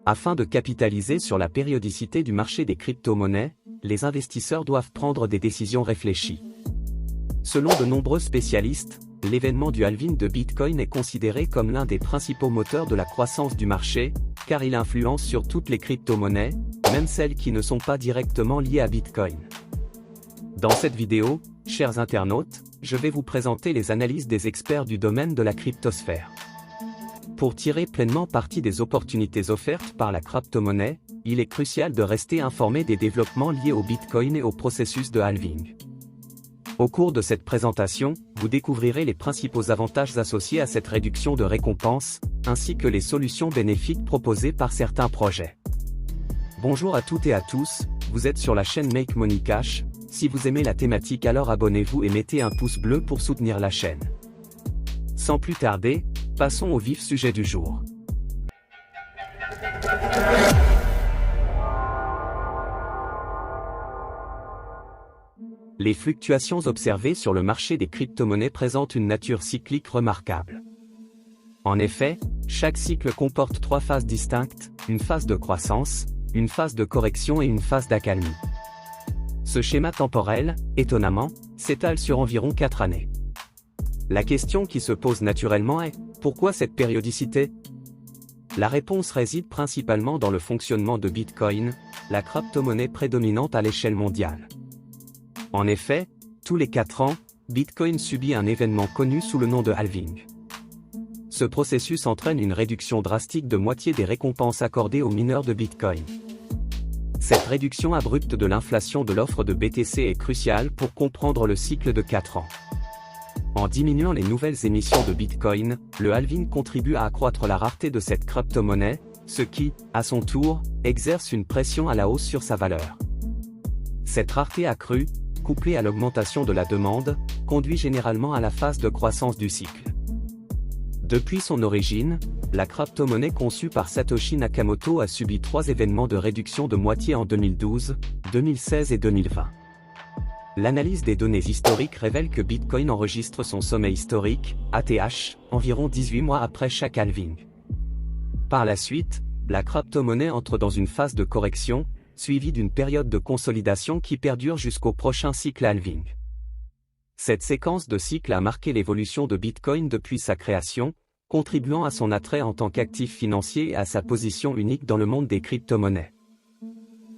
Afin de capitaliser sur la périodicité du marché des crypto-monnaies, les investisseurs doivent prendre des décisions réfléchies. Selon de nombreux spécialistes, l'événement du halving de Bitcoin est considéré comme l'un des principaux moteurs de la croissance du marché, car il influence sur toutes les crypto-monnaies, même celles qui ne sont pas directement liées à Bitcoin. Dans cette vidéo, chers internautes, je vais vous présenter les analyses des experts du domaine de la cryptosphère. Pour tirer pleinement parti des opportunités offertes par la crypto-monnaie, il est crucial de rester informé des développements liés au Bitcoin et au processus de halving. Au cours de cette présentation, vous découvrirez les principaux avantages associés à cette réduction de récompense, ainsi que les solutions bénéfiques proposées par certains projets. Bonjour à toutes et à tous, vous êtes sur la chaîne Make Money Cash. Si vous aimez la thématique, alors abonnez-vous et mettez un pouce bleu pour soutenir la chaîne. Sans plus tarder, passons au vif sujet du jour. Les fluctuations observées sur le marché des crypto-monnaies présentent une nature cyclique remarquable. En effet, chaque cycle comporte trois phases distinctes, une phase de croissance, une phase de correction et une phase d'accalmie. Ce schéma temporel, étonnamment, s'étale sur environ 4 années. La question qui se pose naturellement est, pourquoi cette périodicité? La réponse réside principalement dans le fonctionnement de Bitcoin, la crypto-monnaie prédominante à l'échelle mondiale. En effet, tous les 4 ans, Bitcoin subit un événement connu sous le nom de halving. Ce processus entraîne une réduction drastique de moitié des récompenses accordées aux mineurs de Bitcoin. Cette réduction abrupte de l'inflation de l'offre de BTC est cruciale pour comprendre le cycle de 4 ans. En diminuant les nouvelles émissions de Bitcoin, le halving contribue à accroître la rareté de cette crypto-monnaie, ce qui, à son tour, exerce une pression à la hausse sur sa valeur. Cette rareté accrue, couplée à l'augmentation de la demande, conduit généralement à la phase de croissance du cycle. Depuis son origine, la crypto-monnaie conçue par Satoshi Nakamoto a subi 3 événements de réduction de moitié en 2012, 2016 et 2020. L'analyse des données historiques révèle que Bitcoin enregistre son sommet historique, ATH, environ 18 mois après chaque halving. Par la suite, la crypto-monnaie entre dans une phase de correction, suivie d'une période de consolidation qui perdure jusqu'au prochain cycle halving. Cette séquence de cycles a marqué l'évolution de Bitcoin depuis sa création, contribuant à son attrait en tant qu'actif financier et à sa position unique dans le monde des crypto-monnaies.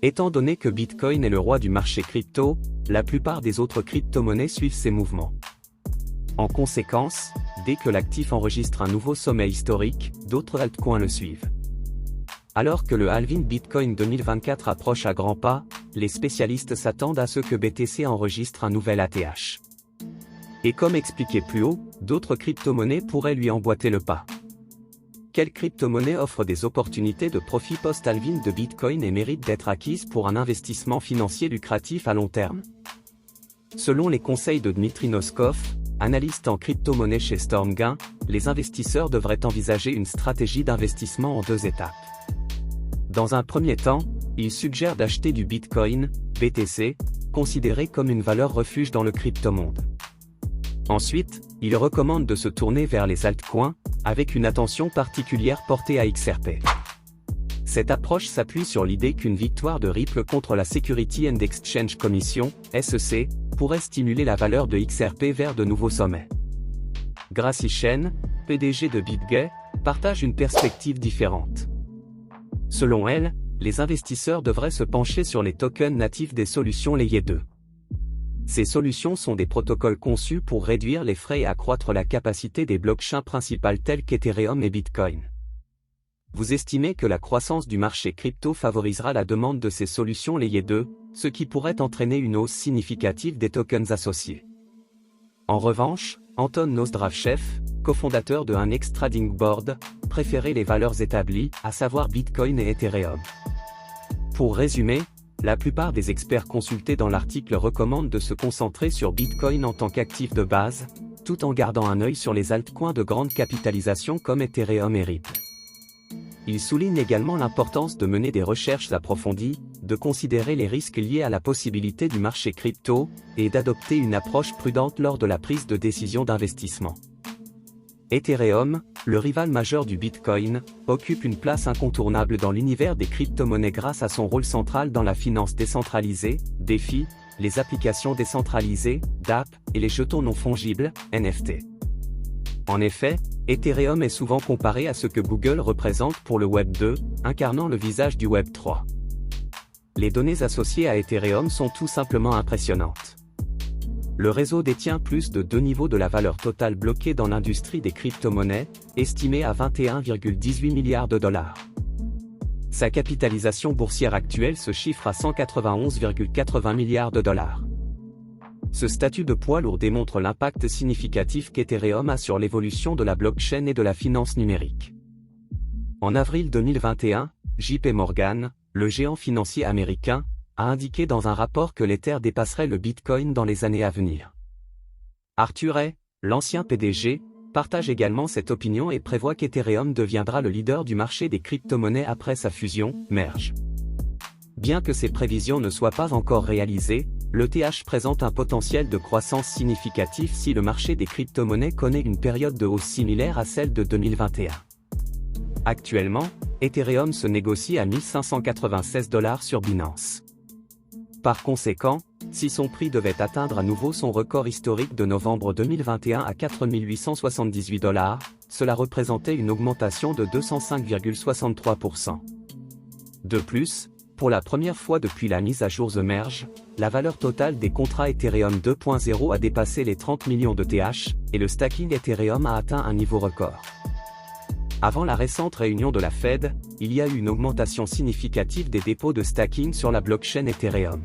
Étant donné que Bitcoin est le roi du marché crypto, la plupart des autres crypto-monnaies suivent ses mouvements. En conséquence, dès que l'actif enregistre un nouveau sommet historique, d'autres altcoins le suivent. Alors que le halving Bitcoin 2024 approche à grands pas, les spécialistes s'attendent à ce que BTC enregistre un nouvel ATH. Et comme expliqué plus haut, d'autres crypto-monnaies pourraient lui emboîter le pas. Quelle crypto-monnaie offre des opportunités de profit post-halving de Bitcoin et mérite d'être acquise pour un investissement financier lucratif à long terme? Selon les conseils de Dmitry Noskov, analyste en crypto-monnaie chez StormGain, les investisseurs devraient envisager une stratégie d'investissement en 2 étapes. Dans un premier temps, il suggère d'acheter du Bitcoin, BTC, considéré comme une valeur refuge dans le crypto-monde. Ensuite, il recommande de se tourner vers les altcoins, avec une attention particulière portée à XRP. Cette approche s'appuie sur l'idée qu'une victoire de Ripple contre la Security and Exchange Commission, SEC, pourrait stimuler la valeur de XRP vers de nouveaux sommets. Gracie Chen, PDG de BitGay, partage une perspective différente. Selon elle, les investisseurs devraient se pencher sur les tokens natifs des solutions Layer 2. Ces solutions sont des protocoles conçus pour réduire les frais et accroître la capacité des blockchains principales telles qu'Ethereum et Bitcoin. Vous estimez que la croissance du marché crypto favorisera la demande de ces solutions Layer 2, ce qui pourrait entraîner une hausse significative des tokens associés. En revanche, Anton Nozdravchev, cofondateur de Next Trading Board, préférait les valeurs établies, à savoir Bitcoin et Ethereum. Pour résumer, la plupart des experts consultés dans l'article recommandent de se concentrer sur Bitcoin en tant qu'actif de base, tout en gardant un œil sur les altcoins de grande capitalisation comme Ethereum et Ripple. Il souligne également l'importance de mener des recherches approfondies, de considérer les risques liés à la possibilité du marché crypto, et d'adopter une approche prudente lors de la prise de décision d'investissement. Ethereum, le rival majeur du Bitcoin, occupe une place incontournable dans l'univers des crypto-monnaies grâce à son rôle central dans la finance décentralisée, DeFi, les applications décentralisées, DApp, et les jetons non fongibles, NFT. En effet, Ethereum est souvent comparé à ce que Google représente pour le Web 2, incarnant le visage du Web 3. Les données associées à Ethereum sont tout simplement impressionnantes. Le réseau détient plus de 2 niveaux de la valeur totale bloquée dans l'industrie des crypto-monnaies, estimée à 21,18 milliards de dollars. Sa capitalisation boursière actuelle se chiffre à 191,80 milliards de dollars. Ce statut de poids lourd démontre l'impact significatif qu'Ethereum a sur l'évolution de la blockchain et de la finance numérique. En avril 2021, JP Morgan, le géant financier américain, a indiqué dans un rapport que l'Ether dépasserait le Bitcoin dans les années à venir. Arthur Hay, l'ancien PDG, partage également cette opinion et prévoit qu'Ethereum deviendra le leader du marché des crypto-monnaies après sa fusion, merge. Bien que ces prévisions ne soient pas encore réalisées, l'ETH présente un potentiel de croissance significatif si le marché des crypto-monnaies connaît une période de hausse similaire à celle de 2021. Actuellement, Ethereum se négocie à 1596 $ sur Binance. Par conséquent, si son prix devait atteindre à nouveau son record historique de novembre 2021 à 4878 $, cela représentait une augmentation de 205,63%. De plus, pour la première fois depuis la mise à jour The Merge, la valeur totale des contrats Ethereum 2.0 a dépassé les 30 millions de TH, et le stacking Ethereum a atteint un niveau record. Avant la récente réunion de la Fed, il y a eu une augmentation significative des dépôts de stacking sur la blockchain Ethereum.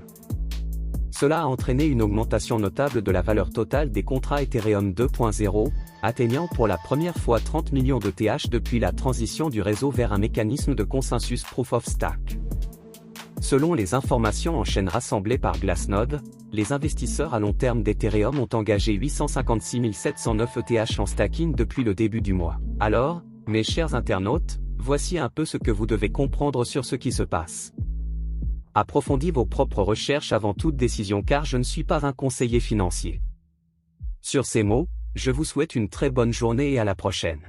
Cela a entraîné une augmentation notable de la valeur totale des contrats Ethereum 2.0, atteignant pour la première fois 30 millions de TH depuis la transition du réseau vers un mécanisme de consensus Proof of Stake. Selon les informations en chaîne rassemblées par Glassnode, les investisseurs à long terme d'Ethereum ont engagé 856 709 ETH en stacking depuis le début du mois. Alors, mes chers internautes, voici un peu ce que vous devez comprendre sur ce qui se passe. Approfondissez vos propres recherches avant toute décision car je ne suis pas un conseiller financier. Sur ces mots, je vous souhaite une très bonne journée et à la prochaine.